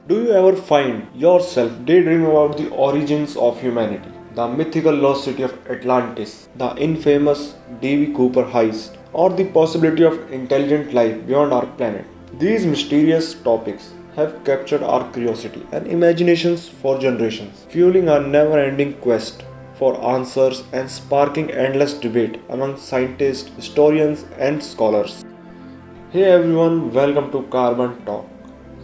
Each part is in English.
Do you ever find yourself daydreaming about the origins of humanity? The mythical lost city of Atlantis, the infamous D.B. Cooper heist, or the possibility of intelligent life beyond our planet? These mysterious topics have captured our curiosity and imaginations for generations, fueling our never ending quest for answers and sparking endless debate among scientists, historians, and scholars. Hey everyone, welcome to Carbon Talk.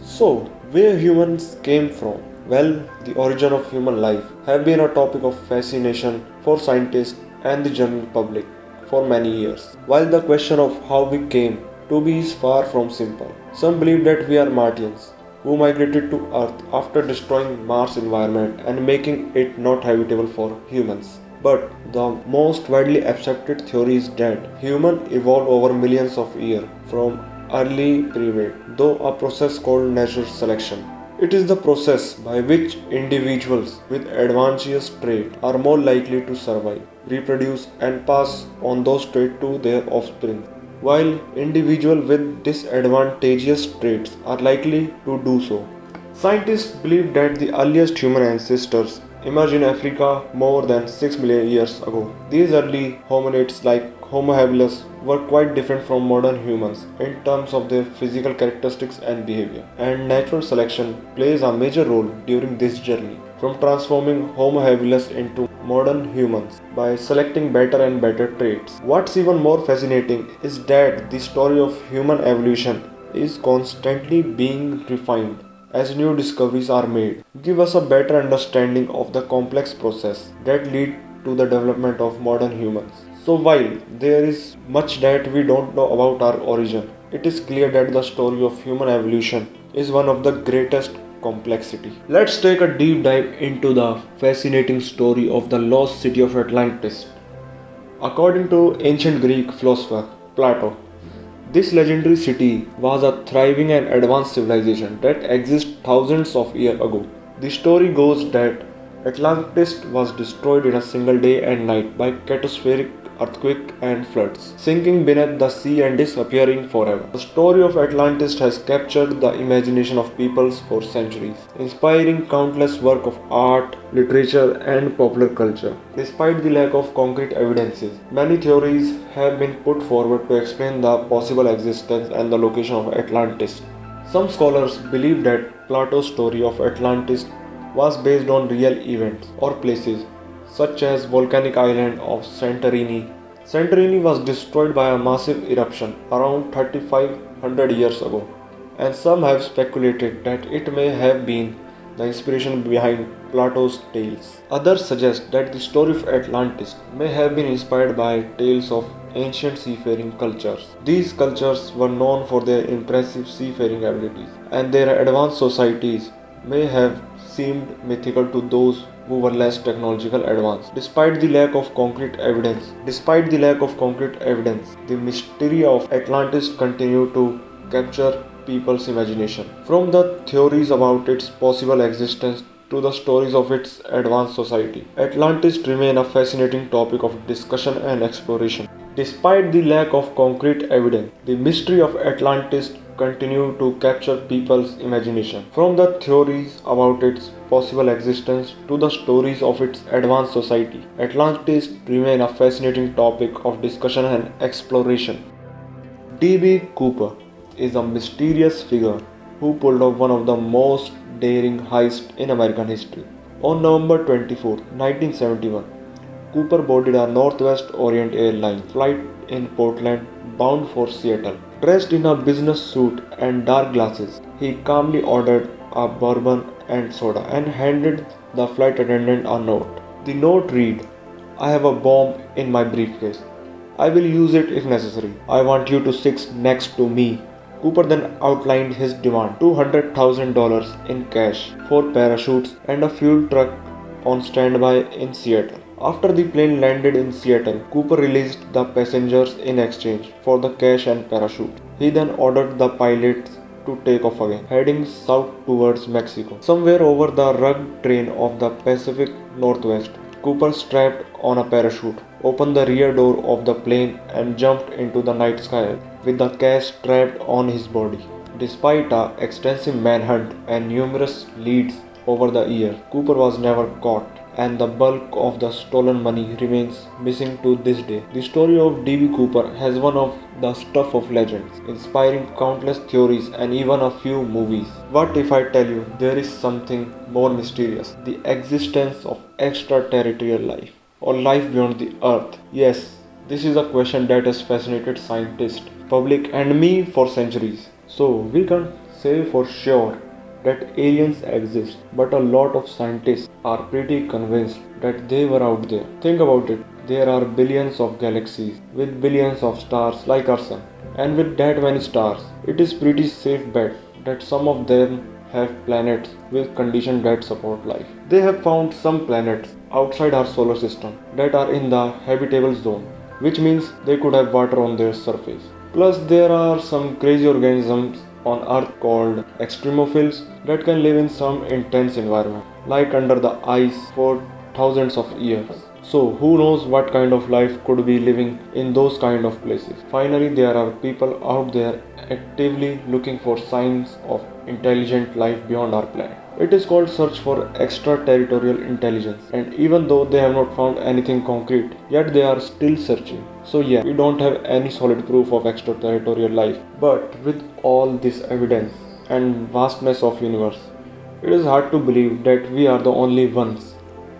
So, where humans came from? Well, the origin of human life have been a topic of fascination for scientists and the general public for many years. While the question of how we came to be is far from simple. Some believe that we are Martians who migrated to Earth after destroying Mars' environment and making it not habitable for humans. But the most widely accepted theory is that humans evolved over millions of years from early primate, though a process called natural selection. It is the process by which individuals with advantageous traits are more likely to survive, reproduce, and pass on those traits to their offspring, while individuals with disadvantageous traits are likely to do so. Scientists believe that the earliest human ancestors emerged in Africa more than 6 million years ago. These early hominids like Homo habilis were quite different from modern humans in terms of their physical characteristics and behavior, and natural selection plays a major role during this journey, from transforming Homo habilis into modern humans by selecting better and better traits. What's even more fascinating is that the story of human evolution is constantly being refined as new discoveries are made, give us a better understanding of the complex process that lead to the development of modern humans. So while there is much that we don't know about our origin, it is clear that the story of human evolution is one of the greatest complexity. Let's take a deep dive into the fascinating story of the lost city of Atlantis. According to ancient Greek philosopher Plato, this legendary city was a thriving and advanced civilization that existed thousands of years ago. The story goes that Atlantis was destroyed in a single day and night by catastrophic earthquake and floods, sinking beneath the sea and disappearing forever. The story of Atlantis has captured the imagination of peoples for centuries, inspiring countless works of art, literature, and popular culture. Despite the lack of concrete evidences, many theories have been put forward to explain the possible existence and the location of Atlantis. Some scholars believe that Plato's story of Atlantis was based on real events or places such as volcanic island of Santorini. Santorini was destroyed by a massive eruption around 3500 years ago, and some have speculated that it may have been the inspiration behind Plato's tales. Others suggest that the story of Atlantis may have been inspired by tales of ancient seafaring cultures. These cultures were known for their impressive seafaring abilities, and their advanced societies may have seemed mythical to those who were less technological advanced. Despite the lack of concrete evidence, the mystery of Atlantis continued to capture people's imagination. From the theories about its possible existence to the stories of its advanced society, Atlantis remains a fascinating topic of discussion and exploration. Despite the lack of concrete evidence, the mystery of Atlantis continue to capture people's imagination. From the theories about its possible existence to the stories of its advanced society, Atlantis remains a fascinating topic of discussion and exploration. D.B. Cooper is a mysterious figure who pulled off one of the most daring heists in American history. On November 24, 1971, Cooper boarded a Northwest Orient Airlines flight in Portland bound for Seattle. Dressed in a business suit and dark glasses, he calmly ordered a bourbon and soda and handed the flight attendant a note. The note read, "I have a bomb in my briefcase. I will use it if necessary. I want you to sit next to me." Cooper then outlined his demand, $200,000 in cash, 4 parachutes, and a fuel truck on standby in Seattle. After the plane landed in Seattle, Cooper released the passengers in exchange for the cash and parachute. He then ordered the pilots to take off again, heading south towards Mexico. Somewhere over the rugged terrain of the Pacific Northwest, Cooper strapped on a parachute, opened the rear door of the plane, and jumped into the night sky with the cash strapped on his body. Despite a extensive manhunt and numerous leads over the years, Cooper was never caught, and the bulk of the stolen money remains missing to this day. The story of D.B. Cooper has one of the stuff of legends, inspiring countless theories and even a few movies. What if I tell you there is something more mysterious? The existence of extraterrestrial life or life beyond the earth? Yes, this is a question that has fascinated scientists, public and me for centuries. So we can't say for sure that aliens exist, but a lot of scientists are pretty convinced that they were out there. Think about it. There are billions of galaxies with billions of stars like our sun. And with that many stars, it is pretty safe bet that some of them have planets with conditions that support life. They have found some planets outside our solar system that are in the habitable zone, which means they could have water on their surface. Plus, there are some crazy organisms on Earth called extremophiles that can live in some intense environment, like under the ice for thousands of years. So, who knows what kind of life could be living in those kind of places? Finally, there are people out there actively looking for signs of intelligent life beyond our planet. It is called search for extraterritorial intelligence, and even though they have not found anything concrete, yet they are still searching. So yeah, we don't have any solid proof of extraterritorial life, but with all this evidence and vastness of universe, it is hard to believe that we are the only ones